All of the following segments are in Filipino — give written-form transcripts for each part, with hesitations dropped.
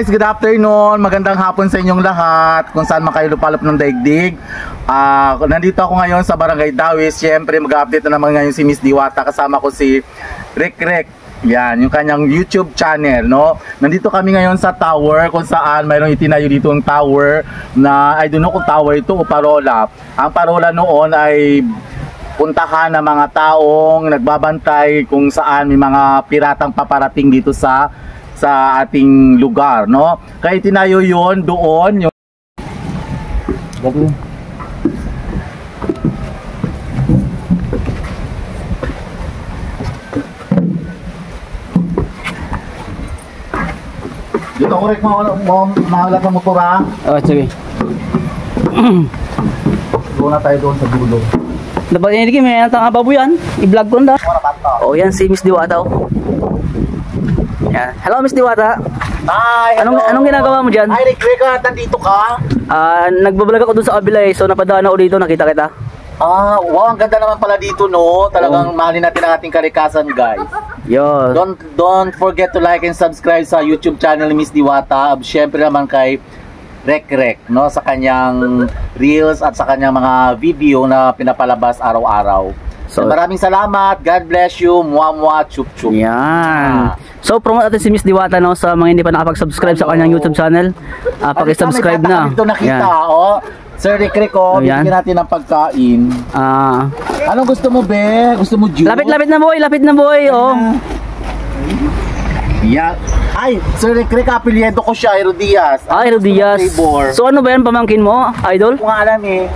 guys, good afternoon. Magandang hapon sa inyong lahat. Kung saan man kayo lupalop ng daigdig. Nandito ako ngayon sa Barangay Dawis. Siyempre mag-update na naman ngayon si Miss Diwata. Kasama ko si Rek. Yan, yung kanyang YouTube channel, no? Nandito kami ngayon sa tower kung saan mayroong itinayo dito ng tower na I don't know kung tower ito o parola. Ang parola noon ay puntahan ng mga taong nagbabantay kung saan may mga piratang paparating dito sa ating lugar, no? Kaya itinayo yon doon yung dito korek mo mahalat ang motor ha. Oh, sige. Doon na tayo doon sa dulo. Dapat ini may antang baboy yan. I-vlog ko na. Oh, yan si Miss Diwata. Yan. Hello Miss Diwata. Hi. Anong ginagawa mo diyan? Ay, Rek, nandito ka? Nagbablog ako dun sa kabila so napadaan ako dito, nakita kita. Wow, ang ganda naman pala dito, no? Talagang mahalin natin ang ating kalikasan, guys. Yo. Don't forget to like and subscribe sa YouTube channel ni Miss Diwata. Syempre naman kay Rek, no? Sa kanyang reels at sa kanyang mga video na pinapalabas araw-araw. So, maraming salamat. God bless you. Muwa, chup. Yan. So, promote natin si Miss Diwata, no? Sa mga hindi pa nakapag-subscribe sa kanyang YouTube channel. Paki-subscribe na. Dito nakita, oh. Sir Rek, oh, bigyan natin ng pagkain. Anong gusto mo, be? Gusto mo juice? Lapit na boy, oh. Yeah. Ay, Sir Rek, apelyido ko siya, Herodias. Herodias. So, ano ba yan, pamangkin mo, idol? Kung alam eh.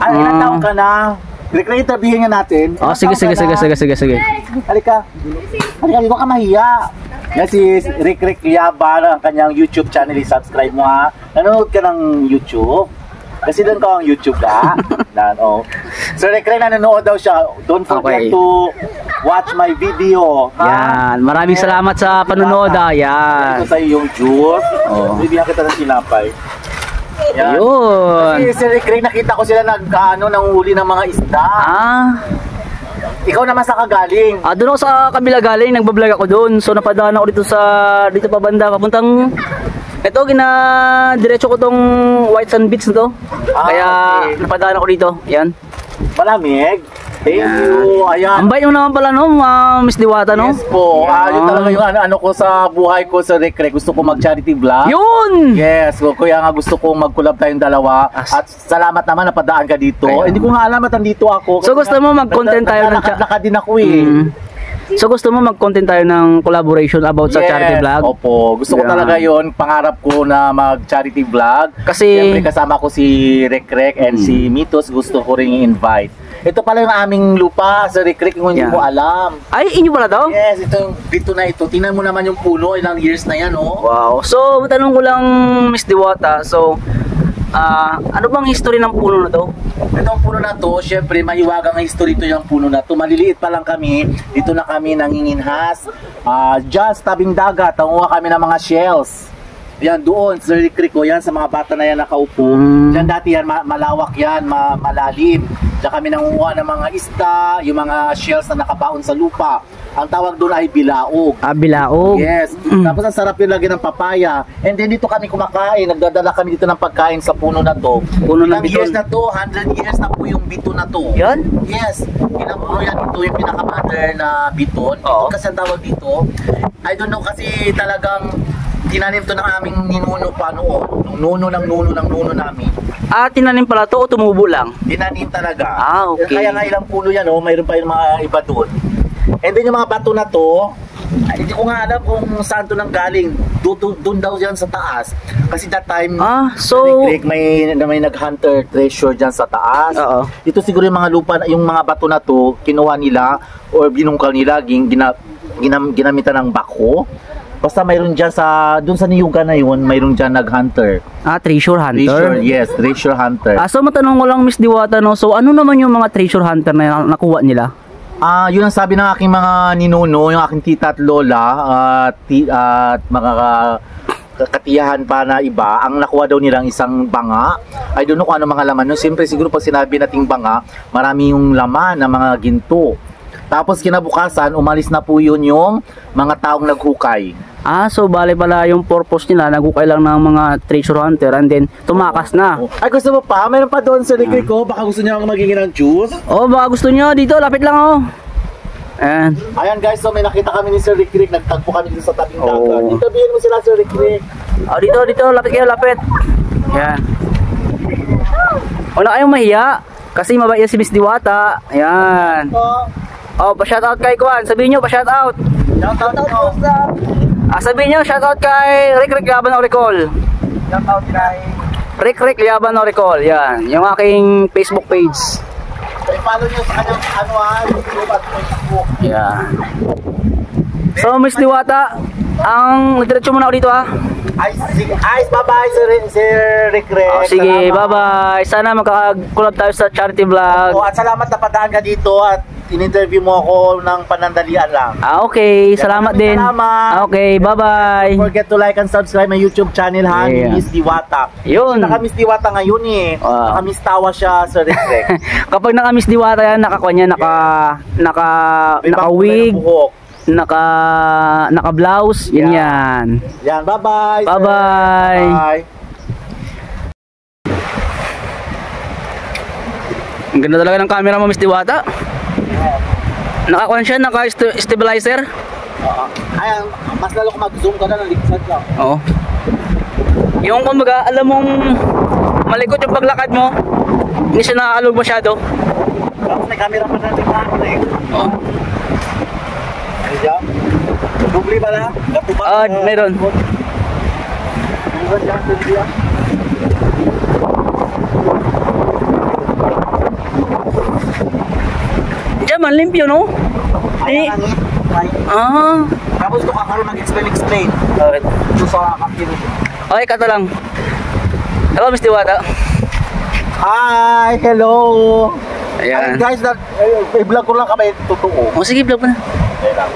Ilang taon ka na? Rek, interviewin nga natin. Sige. Halika, hindi ka mahiya. Yan si Rek Yaba, ang kanyang YouTube channel, subscribe mo ha. Nanonood ka ng YouTube. Kasi doon ka ang YouTube ka. So Rek, nanonood daw siya. Don't forget to watch my video. Yan, maraming salamat sa panonood. Yan. Ito sa'yo yung juice. Bibigyan kita ng sinapay. Yan. Yun. Kasi si Rek, nakita ko sila nanghuli ng mga isda. Ikaw naman sa kagaling. Doon ako sa kabila galing, nagbablog ako doon. So napadaan ako dito pa banda, papuntang ito, diretso ko tong White Sand Beach na to. Kaya okay. Napadaan ako dito. Yan. Malamig. Thank you. Ayan. Ang bait mo naman pala, no, Miss Diwata, no? Yes po. Yun talaga yung ano ko sa buhay ko sa Rek. Gusto ko mag-charity vlog. Yun! Yes. Kaya nga gusto kong mag-collab tayong dalawa. At salamat naman napadaan ka dito. Hindi ko nga alam at nandito ako. So gusto mo mag-content tayo ng Nakad din ako eh. So gusto mo mag-content tayo ng collaboration about sa charity vlog? Opo. Gusto ko talaga yon. Pangarap ko na mag-charity vlog. Kasi siyempre kasama ko si Rek and si Mitos. Gusto ko rin i-invite. Ito pala yung aming lupa sa Rek, kung hindi mo alam. Ay, inyo pala daw? Yes, ito na ito. Tingnan mo naman yung puno. Ilang years na yan, oh. Wow. So, tanong ko lang, Miss Diwata. So, ano bang history ng puno na to? Itong puno na to, syempre mahiwagang history ito yung puno na to. Maliliit pa lang kami, dito na kami nanginginhas. Just tabing dagat, tanguha kami ng mga shells. Yan doon, sa Rek, yan sa mga bata na yan nakaupo. Diyan dati yan, malawak yan, malalim. Diyan kami nanguha ng mga isda, yung mga shells na nakabaon sa lupa. Ang tawag doon ay bilaog. Bilaog? Yes. Tapos ang sarap yung lagi ng papaya. And then dito kami kumakain. Nagdadala kami dito ng pagkain sa puno na to. Puno ng biton. Years na to, 100 years na po yung bito na to. Yan? Yes. Pinamuno yan ito, yung pinaka-mother na biton. Ito kasi ang tawag dito. I don't know kasi talagang tinanim to ng aming ninuno pa noon. Nung nuno namin. Tinanim pala to o tumubo lang? Tinanim talaga. Okay. Kaya nga ilang puno yan, mayroon pa yung mga iba doon. And then yung mga bato na to, hindi ko nga alam kung saan to nang galing. Doon daw yan sa taas. Kasi that time, so may nag-hunter treasure dyan sa taas. Ito siguro yung mga lupa, yung mga bato na to, kinuha nila or binungkal nila, ginamitan ng bako. Basta mayroon dyan doon sa niyuga na yun, mayroon dyan nag-hunter. Treasure hunter? Yes, treasure hunter. So matanong ko lang, Miss Diwata, no? So ano naman yung mga treasure hunter na nakuha nila? Yun ang sabi ng aking mga ninuno, yung aking tita at lola, at mga katiyahan pa na iba, ang nakuha daw nilang isang banga. I don't know kung ano mga laman. No? Siyempre siguro pag sinabi nating banga, marami yung laman ng mga ginto. Tapos kinabukasan, umalis na po yun yung mga taong naghukay. So bale pala yung purpose nila, nagukay lang ng mga treasure hunter and then tumakas na. Ay, gusto mo pa? Meron pa doon sa likod ko. Baka gusto niyo magiging ng juice. Baka gusto nyo dito, lapit lang Ayan. Ayan guys, so may nakita kami ni Sir Rick Rick. Nagtagpo kami dito sa tabing dagat. Interviewin mo sila, Sir Rick Rick. Dito, lapit kayo, lapit. Ayan. Wala kayong mahiya. Kasi mabait si Miss Diwata. Ayan. Pa-shoutout kay Kwan. Sabihin nyo, pa-shoutout. Shoutout po. Sabihin nyo, shoutout kay Rick Rick Liaban Oricol. Shoutout kay Rick Rick Liaban Oricol. Yan. Yung aking Facebook page. I-follow nyo sa kanyang YouTube at Facebook. Yan. So, Miss Diwata, ang nagdiretso muna ako dito Bye-bye Sir Rick Rick. Sige, bye-bye. Sana magkakakulab tayo sa charity vlog. At salamat na padaan ka dito at in-interview mo ako ng panandalian lang. Okay, salamat din. Salamat. Okay, bye-bye. Don't forget to like and subscribe my YouTube channel Miss Diwata. Yun. Naka-Miss Diwata ngayon Naka-Miss Tawa siya, Sir Rick Rick. Kapag naka-Miss Diwata yan, naka-wig, naka-blouse, yan. Yan, bye-bye. Bye-bye. Bye. Ang ganda talaga ng camera mo, Miss Diwata. Nakakuha siya, naka-stabilizer. Ayan, mas lalo kung mag-zoom ka na, naligpad ka. Oo. Yung kumbaga, alam mong malikot yung paglakad mo, hindi siya nakakalog masyado. Tapos may camera pa natin Oo. Ano dyan? Dubli ba na? Meron. Meron dyan, dubli yan. Diyan man, limpyo, no? Ayan ang Tapos ito kakaroon ng explain. Okay. Ito sa kakilin. Okay, kata lang. Hello, Miss Diwata. Hi! Hello! Ayan. Guys, i-vlog ko lang kami totoo. Sige, vlog mo na. Ayan lang.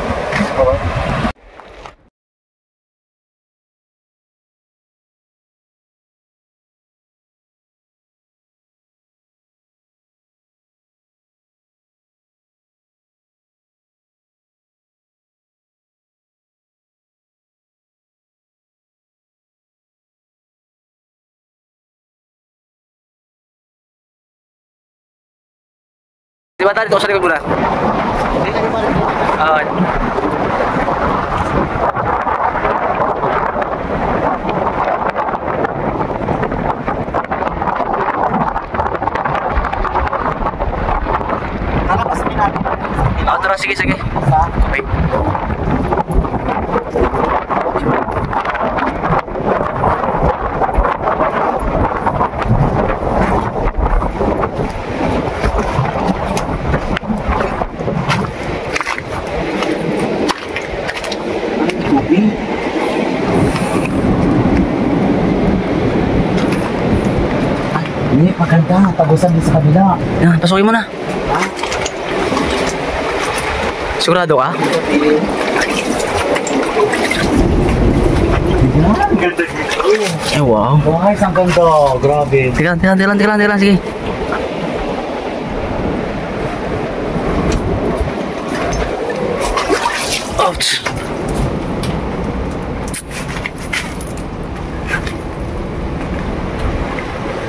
Diwata, dito ko sa likod muna. Tara, sige. Okay. Hindi, maganda. Tagusan din sa kabila. Yan, pasukin mo na. Sigurado ka? Ang ganda dito. Wow. Guys, ang ganda. Grabe. Tiran, sige. Ouch.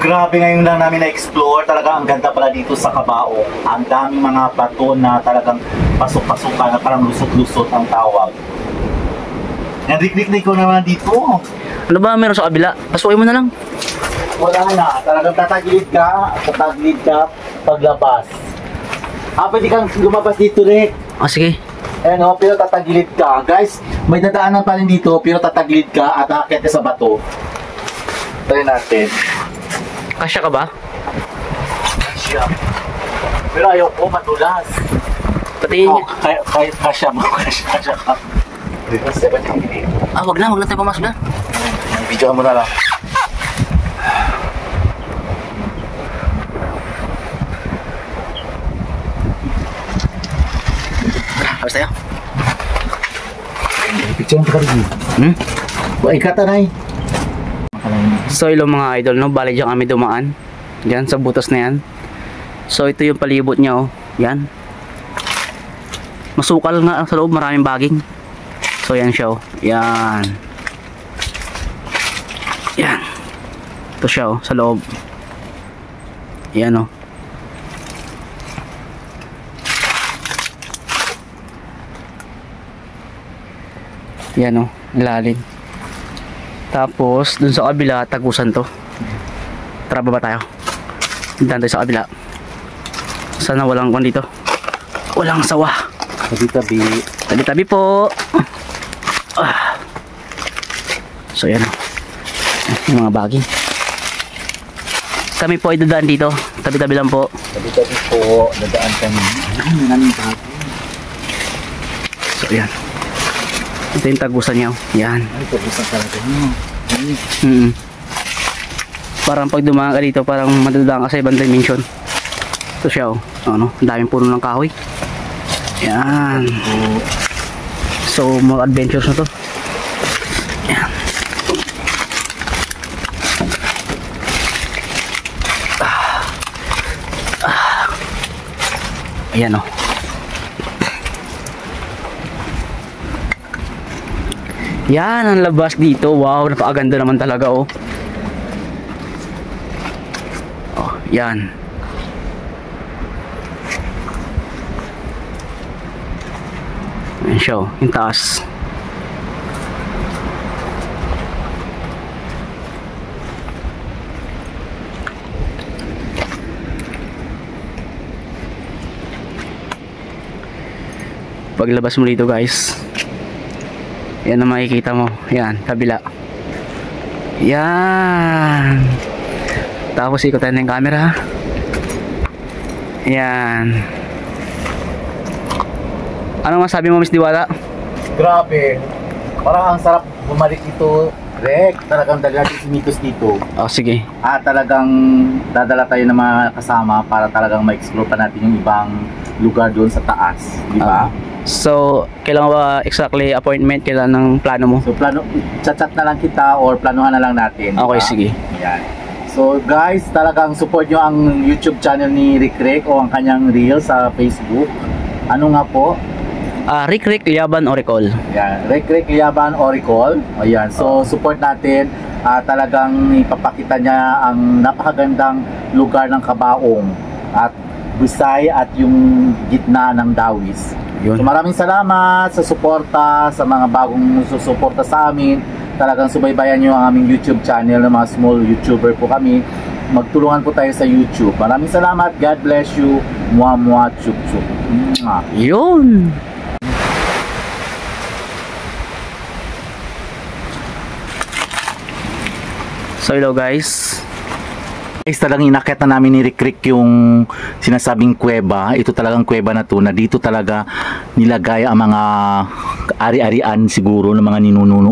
Grabe ngayon lang namin na-explore. Talaga ang ganda pala dito sa Cabao. Ang daming mga bato na talagang pasok-pasukan na parang lusot-lusot ang tawag. Yan, rik-rik ko naman dito. Ano ba meron sa kabila? Pasukin mo na lang. Wala na. Talagang tatagilid ka paglabas. Pwede kang lumabas dito, Rick. Sige. Ayan o, pero tatagilid ka. Guys, may dadaanan pa rin dito, pero tatagilid ka at aakyat ka sa bato. Try natin. Kasya ka ba? Kasya. Pero ayoko, madulas. Pati... Kasya mo, kasya ka. wag na tayo pumasok na. Video mo na lang. Habis tayo. Picture mo ka rin. Ikata na eh. So ilo mga idol, no? Bali dyan kami dumaan. Diyan sa butas na yan. So ito yung palibot niya, oh. Yan. Masukal nga sa loob, maraming baging. So yan siya oh. Yan. Yan. Ito siya oh, sa loob. Yan oh. Yan oh, ilalim. Tapos dun sa kabila tagusan to. Tara baba tayo. Punta tayo sa kabila. Sana walang kwan dito. Walang sawa. Tabi-tabi. Tabi-tabi po. So yan oh. Yung mga bagay. Kami po ay dadaan dito. Tabi-tabi lang po. Tabi-tabi po. Dadaan kami. Namin bagay. So yan. Ito yung tagusan niya. Yan. Ay, tagusan talaga nyo. Parang pag dumaan ka dito, parang madadaan ka sa ibang dimension. Ito siya oh. Ano, ang daming puno ng kahoy. Yan. So, mga adventures na to. Yan. Ayan oh. Yan ang labas dito. Wow, napakaganda naman talaga oh. Oh, yan. Ayan siya oh, yung taas. Paglabas mo dito guys, yan ang makikita mo. Yan, kabila. Yan. Tapos ikutan ng camera. Yan. Anong masabi mo, Miss Diwata? Grabe. Parang ang sarap bumalik dito. Rek, talagang dala natin si Mitos dito. Oh, sige. Talagang dadala tayo ng mga kasama para talagang ma-explore pa natin yung ibang lugar doon sa taas. Di ba? So, kailangan ba exactly appointment? Kailangan ng plano mo? So, chat na lang kita or planuhan na lang natin. Okay, diba? sige. Yan. So, guys, talagang support nyo ang YouTube channel ni Rick Rick o ang kanyang reel sa Facebook. Ano nga po? Rick Rick Liaban Oricol. Yan, Rick Rick Liaban Oricol. Ayan, so support natin. Talagang ipapakita niya ang napakagandang lugar ng Kabaong at Busay at yung gitna ng Dawis. Yun. So maraming salamat sa suporta, sa mga bagong susuporta sa amin. Talagang subaybayan nyo ang aming YouTube channel ng mga small YouTuber po kami. Magtulungan po tayo sa YouTube. Maraming salamat. God bless you. Mua mua chup chup. Yun. So hello guys. Guys, talagang inakyat na namin ni Rick Rick yung sinasabing kuweba. Ito talagang kuweba na to na dito talaga nilagay ang mga ari-arian siguro ng mga ninuno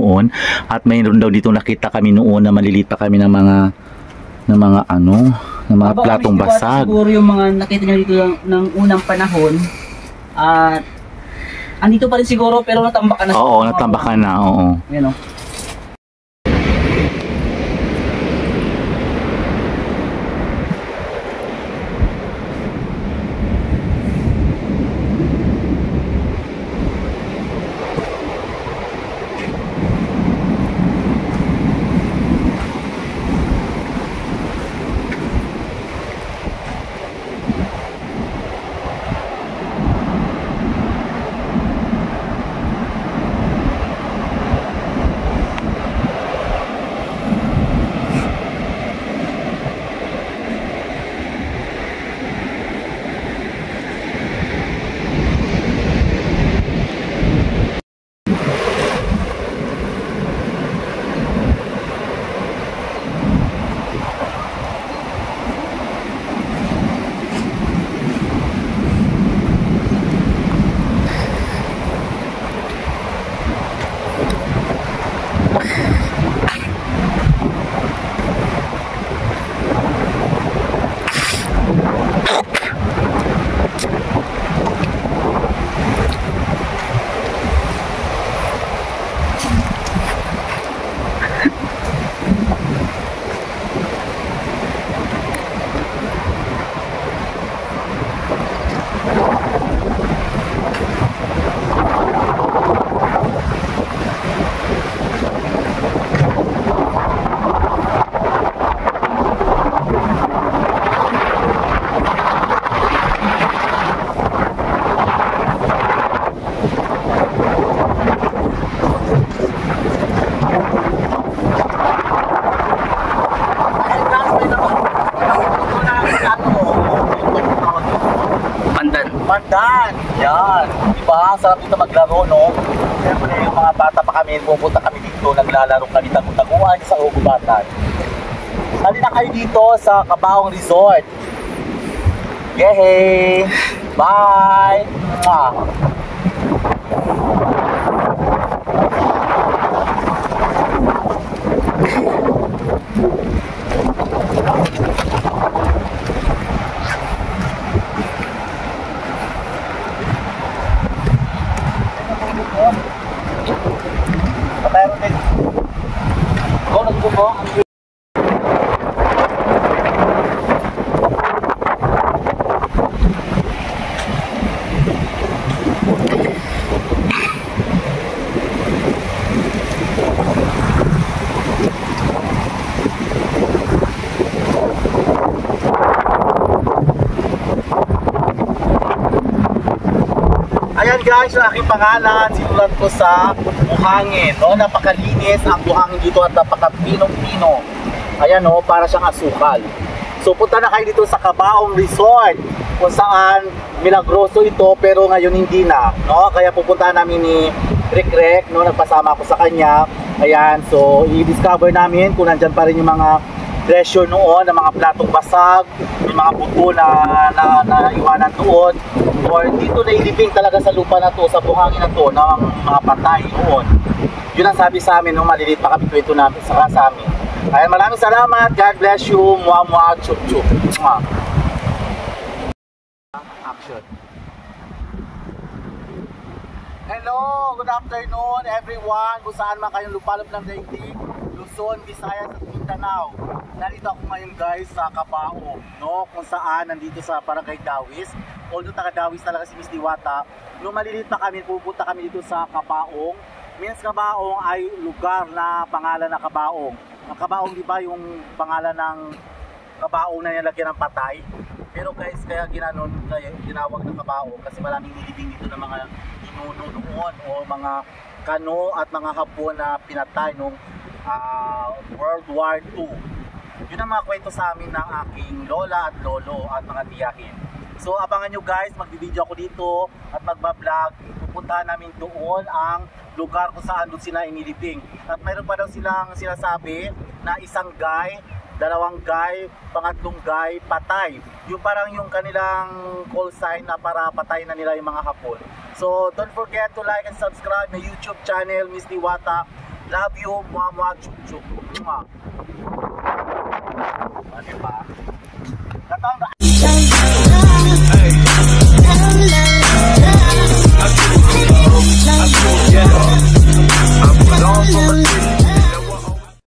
at mayroon daw dito nakita kami noon na maliliit pa kami ng mga platong basag. Siguro yung mga nakita niyo dito ng unang panahon at andito pa rin siguro pero natambakan na. Oo, natambakan na, oo. Yan oh. Pandan! Yan! Diba? Sarap dito maglaro, no? Siyempre, yung mga bata pa kami, pupunta kami dito, naglalaro kami, taguan sa ugubatan. Halina kayo dito sa Cabaong Resort. Yehey! Bye! Mwah! Patero din. Go, nagbubo. Ayan guys, yung aking pangalan, sinulat ko sa buhangin. No? Napakalinis ang buhangin dito at napakapinong-pino. Ayan no, para siyang asukal. So punta na kayo dito sa Cabaong Resort, kung saan milagroso ito pero ngayon hindi na. No? Kaya pupuntahan namin ni Rick, no? Nagpasama ko sa kanya. Ayan, so i-discover namin kung nandyan pa rin yung mga treasure noon, ng mga platong basag, yung mga buto na iwanan doon, or dito na ilibing talaga sa lupa na to, sa buhangin na to, ng mga patay noon. Yun ang sabi sa amin nung maliliit pa kami, kwento namin sa amin. Ayan, maraming salamat, God bless you, muah muah, chup chup. Action. Hello, good afternoon everyone, kung saan man kayong lupalop ng daigdig, Luzon, Visayas at Mindanao. Nandito ako ngayon guys sa Cabaong, no? Kung saan nandito sa Barangay Dawis. Although taga Dawis talaga si Miss Diwata, nung maliliit pa kami, pupunta kami dito sa Cabaong. Means Cabaong ay lugar na pangalan na Cabaong. Ang Cabaong, di ba, yung pangalan ng Cabaong na nilagyan ng patay. Pero guys, kaya ginawag ng Cabaong kasi maraming nilibing dito ng mga inuno noon o mga kano at mga Hapon na pinatay nung World War II. Yun ang mga kwento sa amin ng aking lola at lolo at mga tiyahin. So abangan nyo guys, magbi-video ako dito at magbablog. Pupuntahan namin doon ang lugar kung saan doon sila inilibing. At mayroon pa daw silang sinasabi na isang guy, dalawang guy, pangatlong guy, patay. Yung parang yung kanilang call sign na para patay na nila yung mga Hapon. So don't forget to like and subscribe my YouTube channel, Miss Diwata. Love you, muah muah, chup chup. Muah. Ano ba?